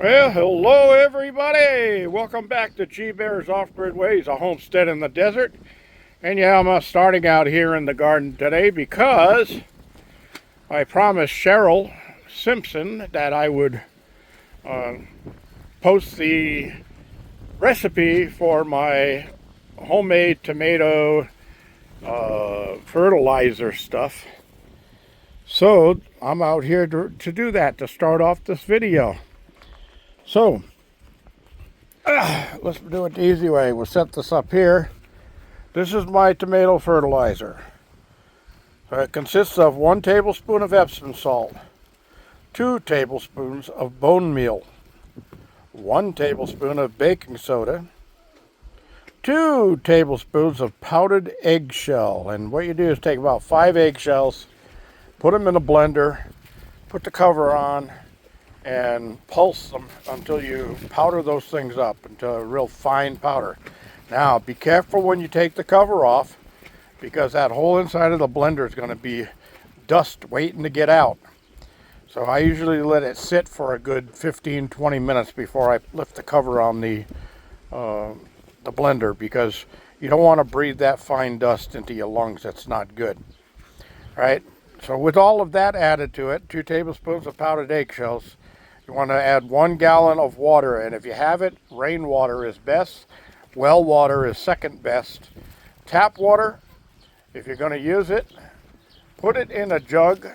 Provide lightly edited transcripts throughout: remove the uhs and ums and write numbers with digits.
Well, hello everybody. Welcome back to G Bear's Off-Grid Ways, a homestead in the desert. And yeah, I'm starting out here in the garden today because I promised Cheryl Simpson that I would post the recipe for my homemade tomato fertilizer stuff. So I'm out here to do that, to start off this video. So, let's do it the easy way. We'll set this up here. This is my tomato fertilizer. So it consists of 1 tablespoon of Epsom salt, 2 tablespoons of bone meal, 1 tablespoon of baking soda, 2 tablespoons of powdered eggshell. And what you do is take about 5 eggshells, put them in a blender, put the cover on, and pulse them until you powder those things up into a real fine powder. Now, be careful when you take the cover off, because that whole inside of the blender is going to be dust waiting to get out. So I usually let it sit for a good 15-20 minutes before I lift the cover on the blender, because you don't want to breathe that fine dust into your lungs. That's not good, right? So with all of that added to it, 2 tablespoons of powdered eggshells, you want to add 1 gallon of water, and if you have it, rainwater is best. Well water is second best. Tap water, if you're going to use it, put it in a jug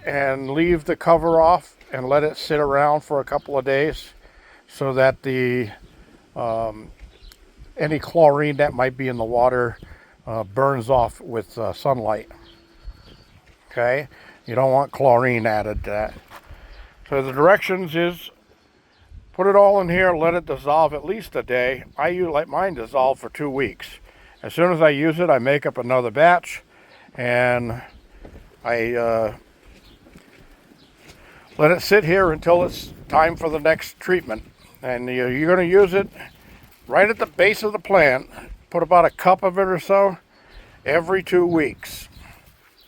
and leave the cover off and let it sit around for a couple of days so that the any chlorine that might be in the water burns off with sunlight. Okay, you don't want chlorine added to that. So the directions is, put it all in here, let it dissolve at least a day. I let mine dissolve for 2 weeks. As soon as I use it, I make up another batch, and I let it sit here until it's time for the next treatment. And you're going to use it right at the base of the plant. Put about a cup of it or so every 2 weeks.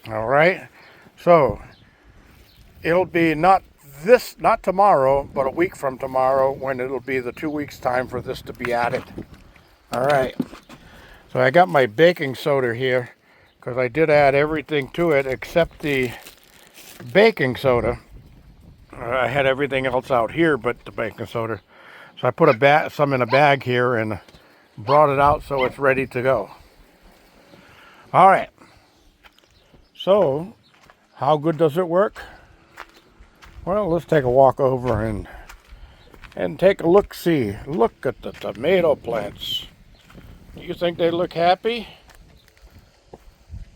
All right? So it'll be not tomorrow, but a week from tomorrow, when it'll be the 2 weeks time for this to be added. All right. So I got my baking soda here, because I did add everything to it except the baking soda. I had everything else out here but the baking soda. So I put some in a bag here and brought it out so it's ready to go. All right. So, how good does it work? Well, let's take a walk over and take a look-see. Look at the tomato plants. Do you think they look happy?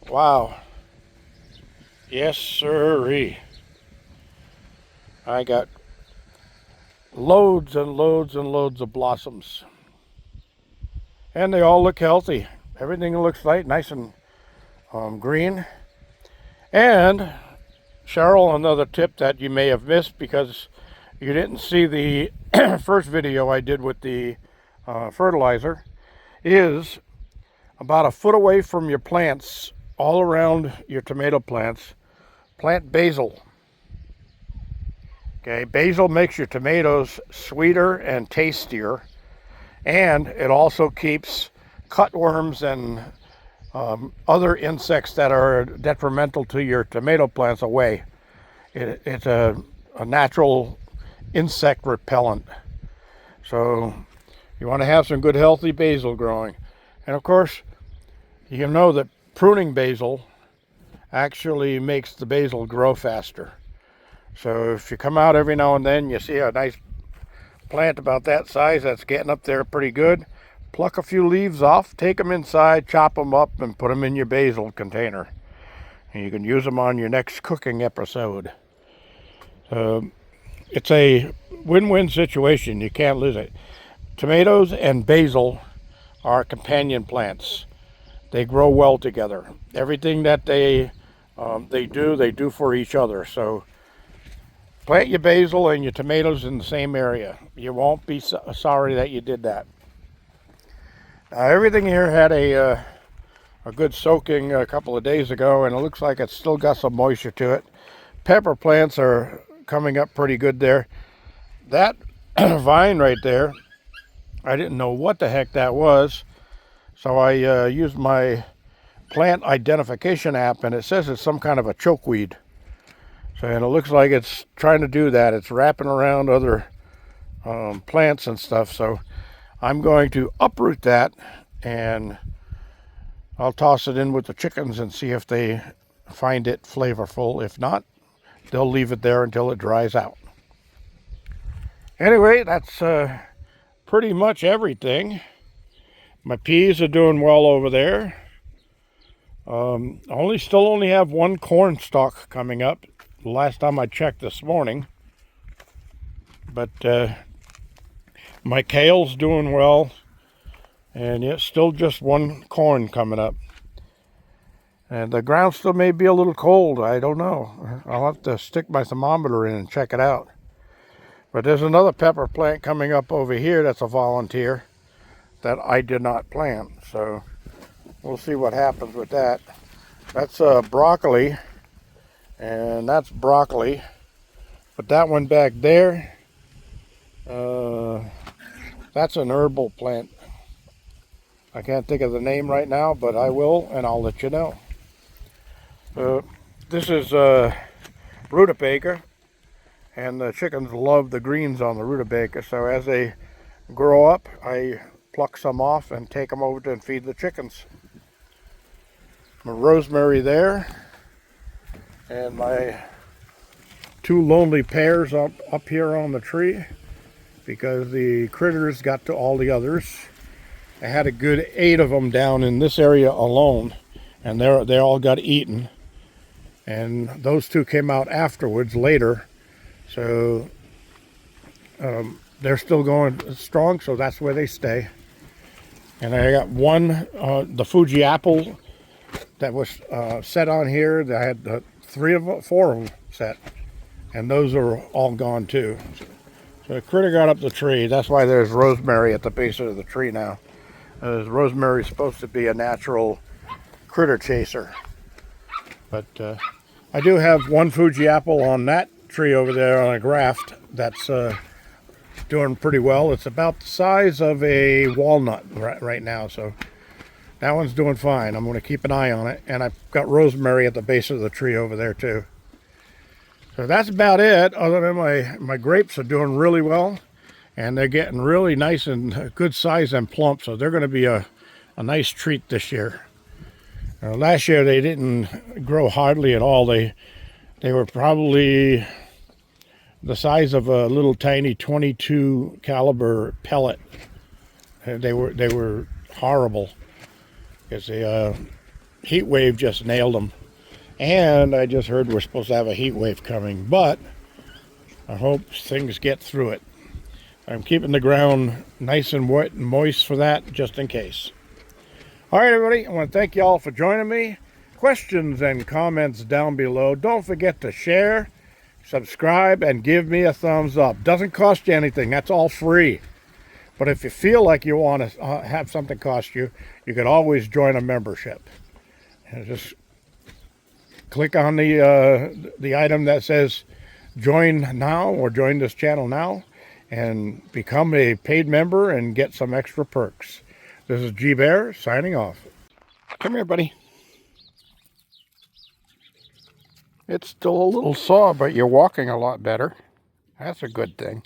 Wow. Yes, sirree. I got loads and loads and loads of blossoms. And they all look healthy. Everything looks nice and green. And Cheryl, another tip that you may have missed because you didn't see the first video I did with the fertilizer, is about a foot away from your plants, all around your tomato plants, plant basil. Okay, basil makes your tomatoes sweeter and tastier, and it also keeps cutworms and other insects that are detrimental to your tomato plants away. It's a natural insect repellent. So you want to have some good healthy basil growing. And of course, you know that pruning basil actually makes the basil grow faster. So if you come out every now and then, you see a nice plant about that size that's getting up there pretty good, pluck a few leaves off, take them inside, chop them up, and put them in your basil container. And you can use them on your next cooking episode. It's a win-win situation. You can't lose it. Tomatoes and basil are companion plants. They grow well together. Everything that they do for each other. So plant your basil and your tomatoes in the same area. You won't be sorry that you did that. Everything here had a good soaking a couple of days ago, and it looks like it's still got some moisture to it. Pepper plants are coming up pretty good there. That vine right there. I didn't know what the heck that was, so I used my plant identification app, and it says it's some kind of a chokeweed. So, and it looks like it's trying to do that. It's wrapping around other plants and stuff. So I'm going to uproot that, and I'll toss it in with the chickens and see if they find it flavorful. If not, they'll leave it there until it dries out. Anyway, that's pretty much everything. My peas are doing well over there. I still only have one corn stalk coming up. The last time I checked this morning. But my kale's doing well. And yet still just one corn coming up. And the ground still may be a little cold. I don't know. I'll have to stick my thermometer in and check it out. But there's another pepper plant coming up over here that's a volunteer that I did not plant. So we'll see what happens with that. That's broccoli, and that's broccoli. But that one back there, that's an herbal plant. I can't think of the name right now, but I will, and I'll let you know. This is rutabaga, and the chickens love the greens on the rutabaga. So as they grow up, I pluck some off and take them over to feed the chickens. My rosemary there, and my two lonely pears up here on the tree because the critters got to all the others. I had a good 8 of them down in this area alone, and they all got eaten. And those 2 came out afterwards later, so they're still going strong, so that's where they stay. And I got one, the Fuji apple that was set on here. I had 4 of them set, and those are all gone too. So the critter got up the tree. That's why there's rosemary at the base of the tree now. Rosemary is supposed to be a natural critter chaser. But I do have one Fuji apple on that tree over there on a graft that's doing pretty well. It's about the size of a walnut right now, so that one's doing fine. I'm going to keep an eye on it, and I've got rosemary at the base of the tree over there too. So that's about it. Other than my grapes are doing really well, and they're getting really nice and good size and plump, so they're going to be a nice treat this year. Last year they didn't grow hardly at all. They were probably the size of a little tiny 22 caliber pellet. They were horrible because the heat wave just nailed them. And I just heard we're supposed to have a heat wave coming, but I hope things get through it. I'm keeping the ground nice and wet and moist for that, just in case. All right, everybody, I want to thank you all for joining me. Questions and comments down below. Don't forget to share, subscribe, and give me a thumbs up. Doesn't cost you anything. That's all free. But if you feel like you want to have something cost you, you can always join a membership. And just click on the item that says join now or join this channel now and become a paid member and get some extra perks. This is G Bear signing off. Come here, buddy. It's still a little sore, but you're walking a lot better. That's a good thing.